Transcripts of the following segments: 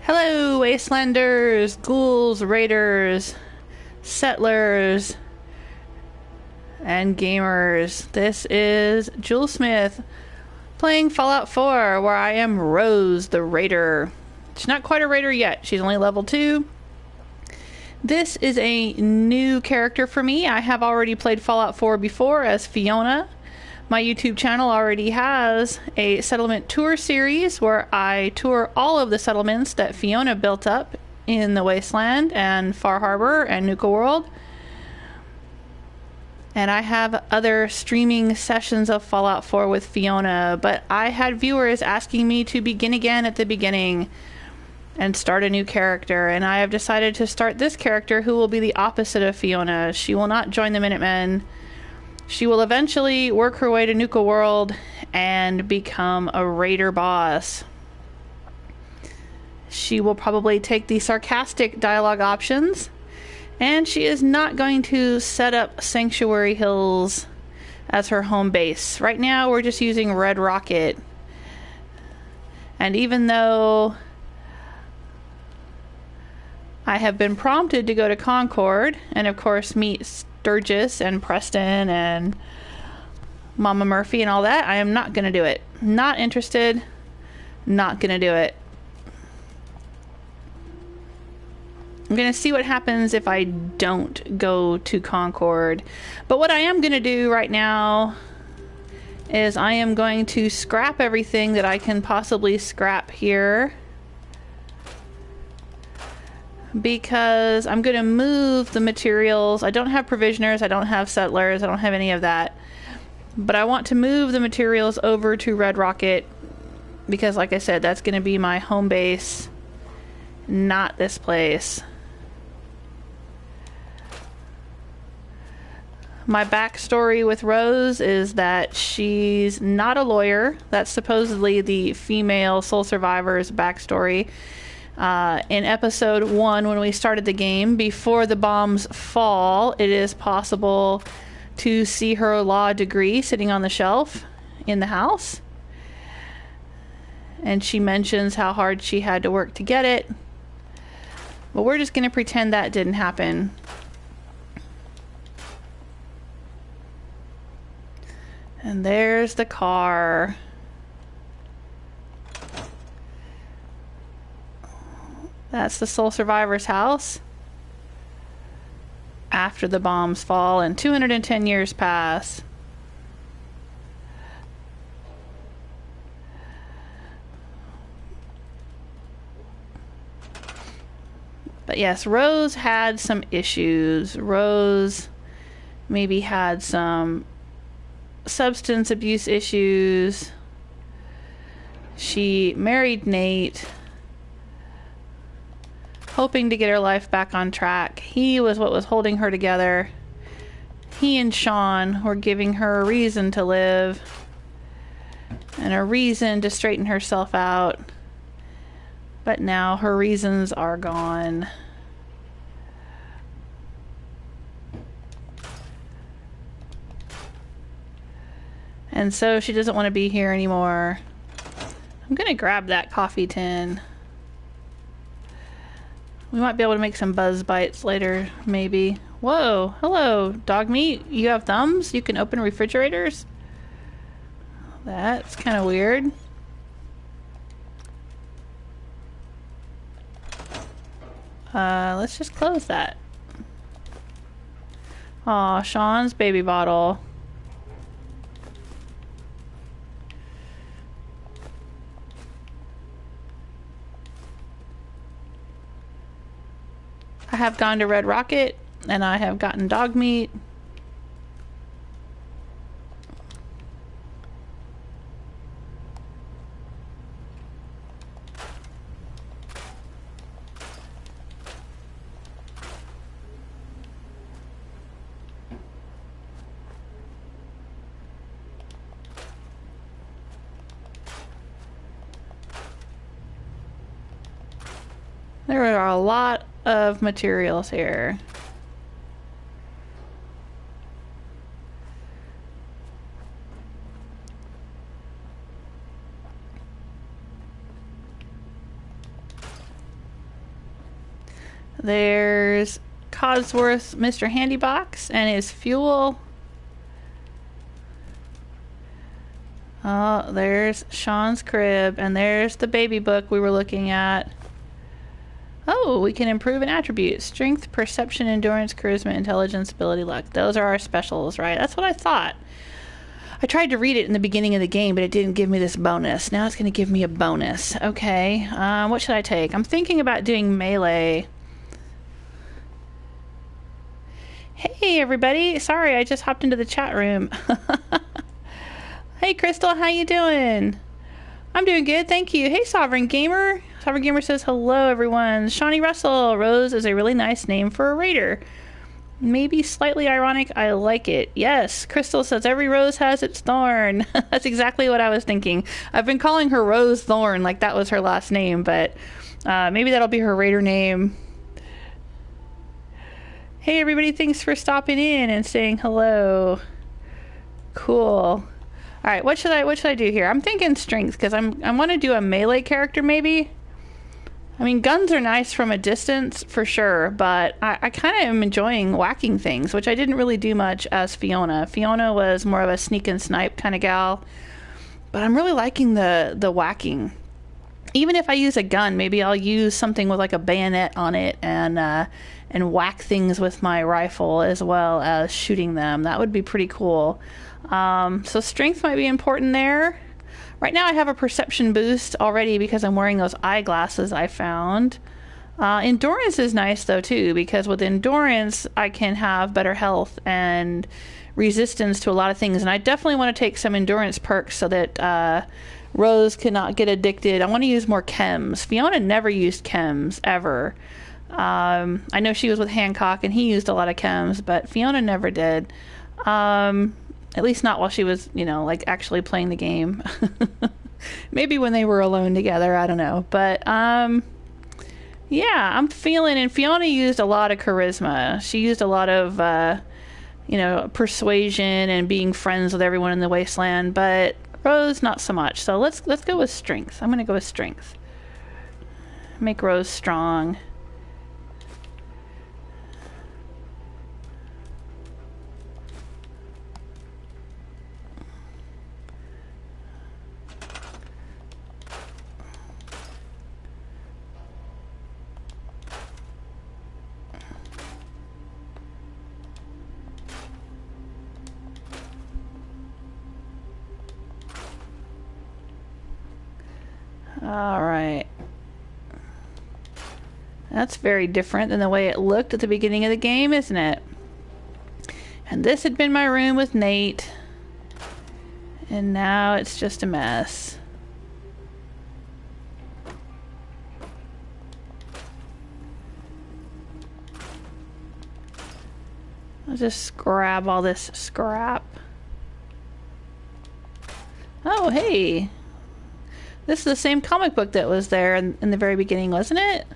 Hello, Wastelanders, ghouls, raiders, settlers, and gamers. This is Jewel Smith playing Fallout 4, where I am Rose, the raider. She's not quite a raider yet. She's only level 2. This is a new character for me. I have already played Fallout 4 before as Fiona. My YouTube channel already has a settlement tour series where I tour all of the settlements that Fiona built up in the Wasteland and Far Harbor and Nuka World. And I have other streaming sessions of Fallout 4 with Fiona, but I had viewers asking me to begin again at the beginning and start a new character, and I have decided to start this character who will be the opposite of Fiona. She will not join the Minutemen. She will eventually work her way to Nuka World and become a raider boss. She will probably take the sarcastic dialogue options, and she is not going to set up Sanctuary Hills as her home base. Right now we're just using Red Rocket, and even though I have been prompted to go to Concord and, of course, meet Sturgis and Preston and Mama Murphy and all that, I am not going to do it. Not interested. Not going to do it. I'm going to see what happens if I don't go to Concord. But what I am going to do right now is I am going to scrap everything that I can possibly scrap here, because I'm going to move the materials. I don't have provisioners, I don't have settlers, I don't have any of that. But I want to move the materials over to Red Rocket because, like I said, that's going to be my home base, not this place. My backstory with Rose is that she's not a lawyer. That's supposedly the female sole survivor's backstory. In episode 1, when we started the game, before the bombs fall, it is possible to see her law degree sitting on the shelf in the house. And she mentions how hard she had to work to get it. But we're just going to pretend that didn't happen. And there's the car. That's the sole survivor's house after the bombs fall and 210 years pass. But yes, Rose had some issues. Rose maybe had some substance abuse issues. She married Nate, hoping to get her life back on track. He was what was holding her together. He and Sean were giving her a reason to live and a reason to straighten herself out. But now her reasons are gone. And so she doesn't want to be here anymore. I'm going to grab that coffee tin. We might be able to make some buzz bites later, maybe. Whoa, hello, dog meat. You have thumbs? You can open refrigerators? That's kind of weird. Let's just close that. Aw, Sean's baby bottle. I have gone to Red Rocket, and I have gotten dog meat. There are a lot of materials here. There's Codsworth's Mr. Handybox and his fuel. Oh, there's Sean's crib, and there's the baby book we were looking at. Oh, we can improve an attribute. Strength, perception, endurance, charisma, intelligence, ability, luck. Those are our specials, right? That's what I thought. I tried to read it in the beginning of the game, but it didn't give me this bonus. Now it's going to give me a bonus. Okay, what should I take? I'm thinking about doing melee. Hey, everybody. Sorry, I just hopped into the chat room. Hey, Crystal, how you doing? I'm doing good, thank you. Hey, Sovereign Gamer. Sovereign Gamer says, hello, everyone. Shawnee Russell. Rose is a really nice name for a raider. Maybe slightly ironic. I like it. Yes, Crystal says, every rose has its thorn. That's exactly what I was thinking. I've been calling her Rose Thorn like that was her last name, but maybe that'll be her raider name. Hey, everybody. Thanks for stopping in and saying hello. Cool. All right, what should I do here? I'm thinking strength because I want to do a melee character maybe. I mean, guns are nice from a distance for sure, but I kind of am enjoying whacking things, which I didn't really do much as Fiona. Fiona was more of a sneak and snipe kind of gal, but I'm really liking the whacking. Even if I use a gun, maybe I'll use something with like a bayonet on it and whack things with my rifle as well as shooting them. That would be pretty cool. So strength might be important there. Right now I have a perception boost already because I'm wearing those eyeglasses I found. Endurance is nice though too, because with endurance I can have better health and resistance to a lot of things, and I definitely want to take some endurance perks so that Rose cannot get addicted. I want to use more chems. Fiona never used chems ever. I know she was with Hancock and he used a lot of chems, but Fiona never did. At least not while she was, like actually playing the game. Maybe when they were alone together, I don't know. But, yeah, I'm feeling, and Fiona used a lot of charisma. She used a lot of, persuasion and being friends with everyone in the wasteland, but Rose, not so much. So let's go with strength. I'm going to go with strength. Make Rose strong. All right. That's very different than the way it looked at the beginning of the game, isn't it? And this had been my room with Nate. And now it's just a mess. I'll just grab all this scrap. Oh, hey. This is the same comic book that was there in the very beginning, wasn't it?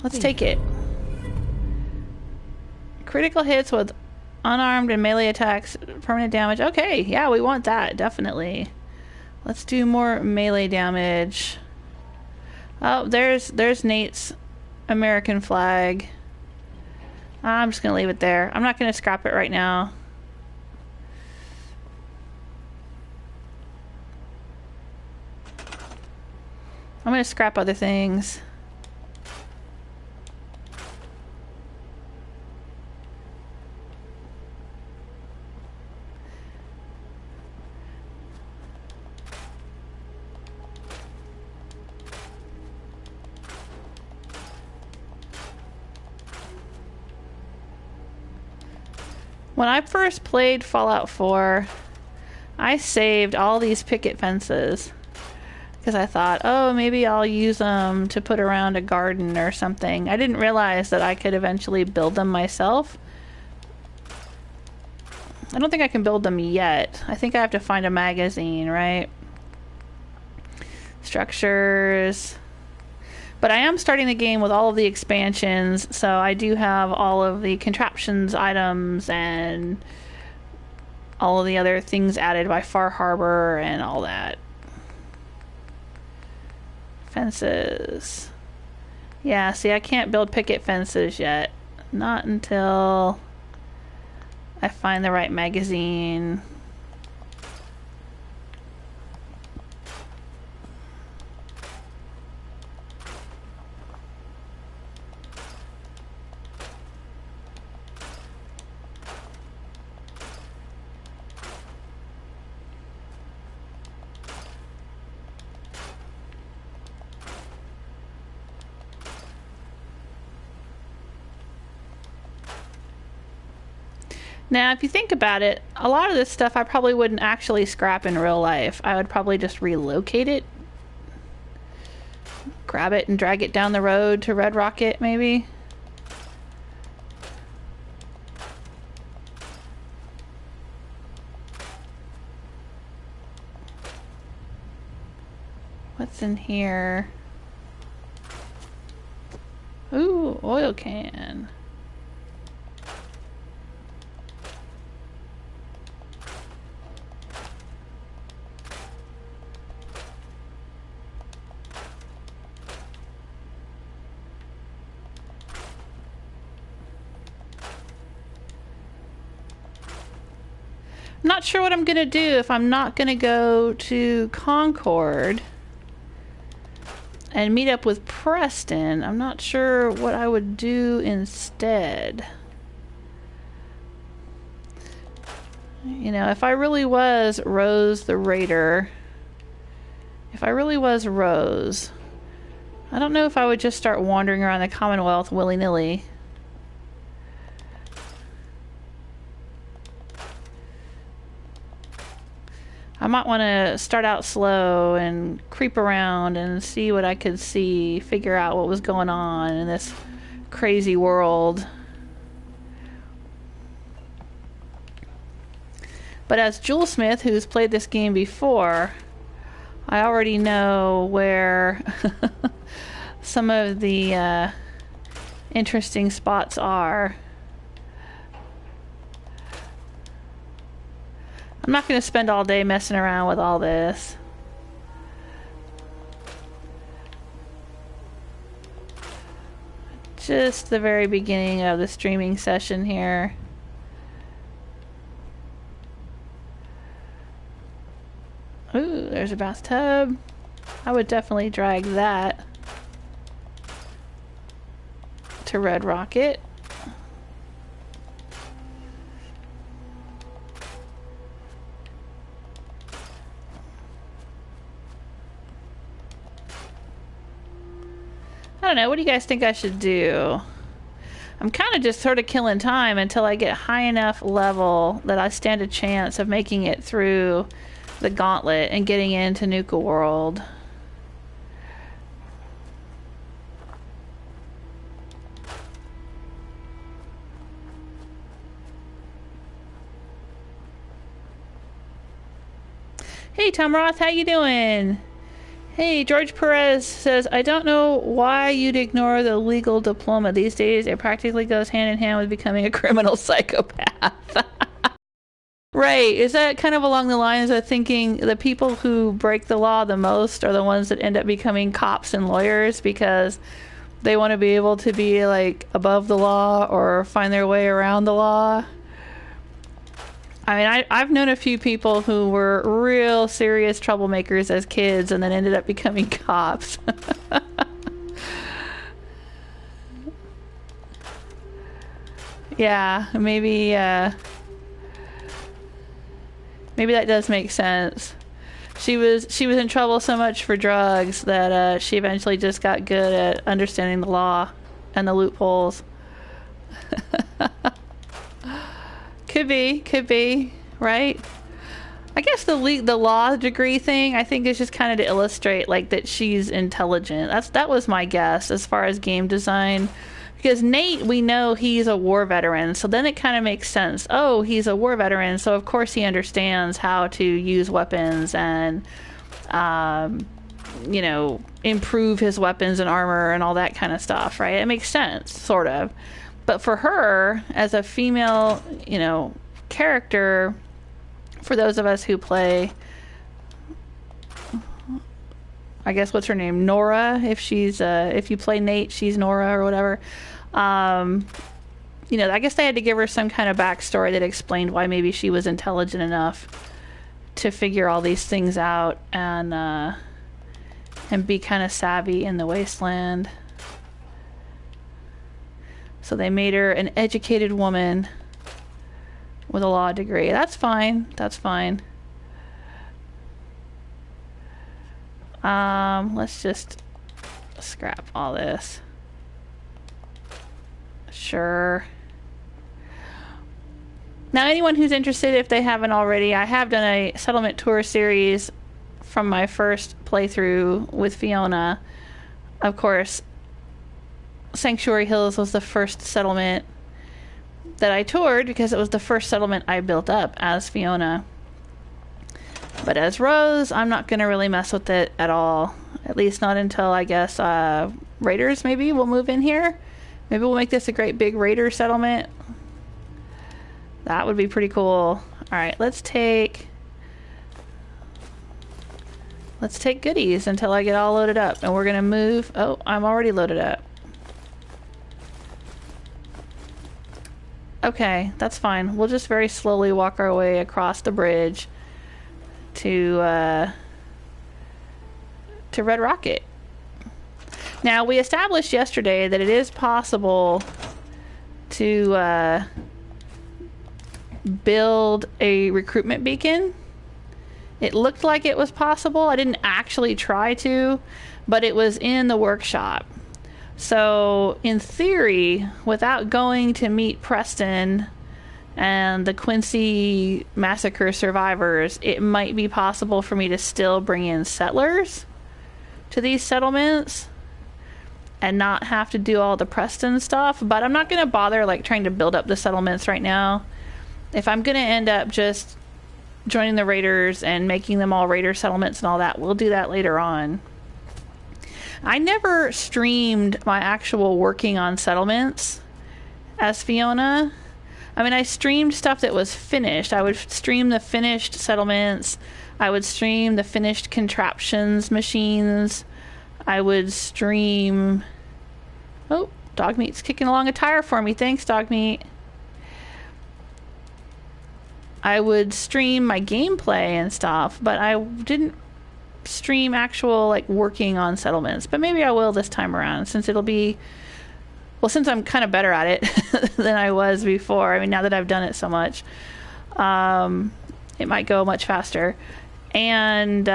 Let's take it. Critical hits with unarmed and melee attacks, permanent damage. Okay, yeah, we want that, definitely. Let's do more melee damage. Oh, there's Nate's American flag. I'm just gonna leave it there. I'm not gonna scrap it right now. I'm going to scrap other things. When I first played Fallout 4, I saved all these picket fences. Because I thought, oh, maybe I'll use them to put around a garden or something. I didn't realize that I could eventually build them myself. I don't think I can build them yet. I think I have to find a magazine, right? Structures. But I am starting the game with all of the expansions, so I do have all of the contraptions, items, and all of the other things added by Far Harbor and all that. Fences. Yeah, see, I can't build picket fences yet. Not until I find the right magazine. Now, if you think about it, a lot of this stuff I probably wouldn't actually scrap in real life. I would probably just relocate it. Grab it and drag it down the road to Red Rocket, maybe. What's in here? Ooh, oil can. I'm not sure what I'm gonna do if I'm not gonna go to Concord and meet up with Preston. I'm not sure what I would do instead. You know, if I really was Rose the Raider, if I really was Rose, I don't know if I would just start wandering around the Commonwealth willy-nilly. I might want to start out slow and creep around and see what I could see, figure out what was going on in this crazy world. But as Jewelsmith, who's played this game before, I already know where some of the interesting spots are. I'm not going to spend all day messing around with all this. Just the very beginning of the streaming session here. Ooh, there's a bathtub. I would definitely drag that to Red Rocket. I don't know, what do you guys think I should do? I'm kind of just sort of killing time until I get high enough level that I stand a chance of making it through the gauntlet and getting into Nuka World. Hey Tom Roth, how you doing? Hey, George Perez says, I don't know why you'd ignore the legal diploma. These days, it practically goes hand in hand with becoming a criminal psychopath. Right. Is that kind of along the lines of thinking the people who break the law the most are the ones that end up becoming cops and lawyers because they want to be able to be, like, above the law or find their way around the law? I mean, I've known a few people who were real serious troublemakers as kids and then ended up becoming cops. Yeah, maybe that does make sense. She was in trouble so much for drugs that she eventually just got good at understanding the law and the loopholes. Could be, right? I guess the law degree thing, I think, is just kind of to illustrate, like, that she's intelligent. That was my guess as far as game design. Because Nate, we know he's a war veteran, so then it kind of makes sense. Oh, he's a war veteran, so of course he understands how to use weapons and, you know, improve his weapons and armor and all that kind of stuff, right? It makes sense, sort of. But for her, as a female, you know, character, for those of us who play I guess what's her name? Nora. If she's if you play Nate, she's Nora or whatever. You know, I guess they had to give her some kind of backstory that explained why maybe she was intelligent enough to figure all these things out and be kind of savvy in the wasteland. So they made her an educated woman with a law degree. That's fine. That's fine. Let's just scrap all this. Sure. Now, anyone who's interested, if they haven't already, I have done a settlement tour series from my first playthrough with Fiona. Of course, Sanctuary Hills was the first settlement that I toured because it was the first settlement I built up as Fiona. But as Rose, I'm not going to really mess with it at all. At least not until, I guess, Raiders maybe will move in here. Maybe we'll make this a great big Raider settlement. That would be pretty cool. Alright, let's take goodies until I get all loaded up. And we're going to move... Oh, I'm already loaded up. Okay, that's fine. We'll just very slowly walk our way across the bridge to Red Rocket. Now, we established yesterday that it is possible to build a recruitment beacon. It looked like it was possible. I didn't actually try to, but it was in the workshop. So, in theory, without going to meet Preston and the Quincy Massacre survivors, it might be possible for me to still bring in settlers to these settlements and not have to do all the Preston stuff. But I'm not going to bother like trying to build up the settlements right now. If I'm going to end up just joining the Raiders and making them all Raider settlements and all that, we'll do that later on. I never streamed my actual working on settlements as Fiona. I mean, I streamed stuff that was finished. I would stream the finished settlements. I would stream the finished contraptions machines. I would stream... Oh, Dog Meat's kicking along a tire for me. Thanks, Dog Meat. I would stream my gameplay and stuff, but I didn't stream actual, like, working on settlements. But maybe I will this time around, since it'll be... Well, since I'm kind of better at it than I was before. I mean, now that I've done it so much, it might go much faster. And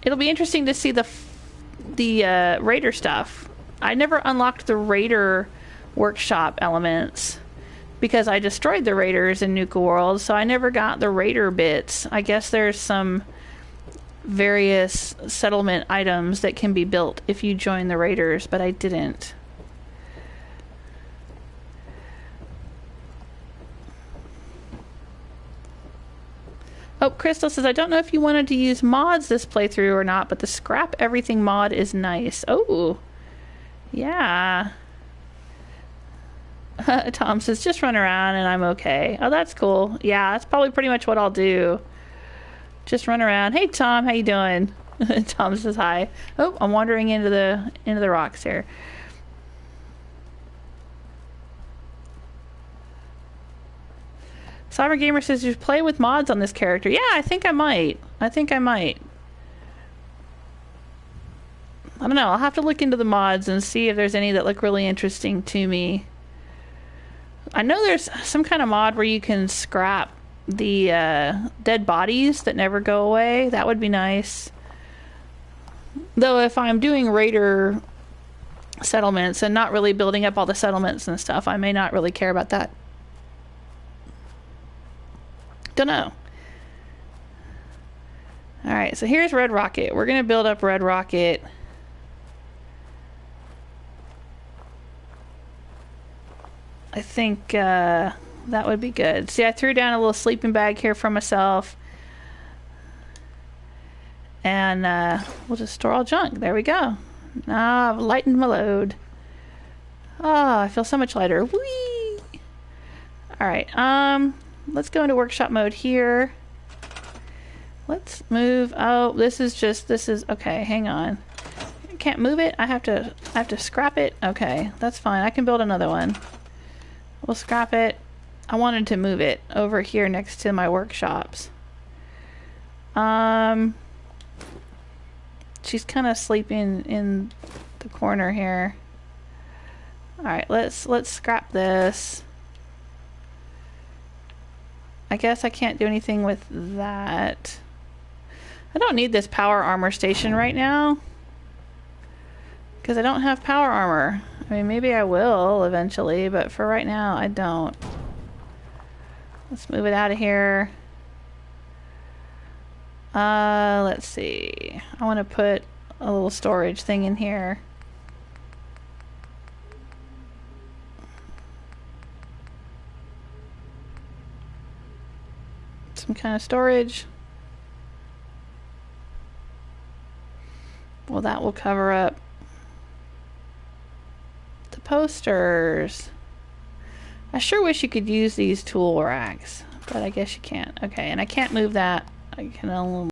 it'll be interesting to see the Raider stuff. I never unlocked the Raider workshop elements because I destroyed the Raiders in Nuka World, so I never got the Raider bits. I guess there's some various settlement items that can be built if you join the Raiders, but I didn't. Oh, Crystal says, I don't know if you wanted to use mods this playthrough or not, but the scrap everything mod is nice. Oh, yeah. Tom says, just run around and I'm okay. Oh, that's cool. Yeah, that's probably pretty much what I'll do. Just run around. Hey, Tom, how you doing? Tom says hi. Oh, I'm wandering into the rocks here. Cyber Gamer says you play with mods on this character. Yeah, I think I might. I don't know. I'll have to look into the mods and see if there's any that look really interesting to me. I know there's some kind of mod where you can scrap the dead bodies that never go away. That would be nice. Though if I'm doing Raider settlements and not really building up all the settlements and stuff, I may not really care about that. Don't know. Alright, so here's Red Rocket. We're going to build up Red Rocket. I think that would be good. See, I threw down a little sleeping bag here for myself. And we'll just store all junk. There we go. Ah, I've lightened my load. Oh, I feel so much lighter. Whee! Alright, let's go into workshop mode here. Let's move. Oh, this is okay. Hang on. Can't move it. I have to scrap it. Okay, that's fine. I can build another one. We'll scrap it. I wanted to move it over here next to my workshops. She's kind of sleeping in the corner here. All right, let's scrap this. I guess I can't do anything with that. I don't need this power armor station right now because I don't have power armor. I mean, maybe I will eventually, but for right now, I don't. Let's move it out of here. Let's see. I want to put a little storage thing in here. Some kind of storage. Well, that will cover up the posters. I sure wish you could use these tool racks, but I guess you can't. Okay, and I can't move that. I can only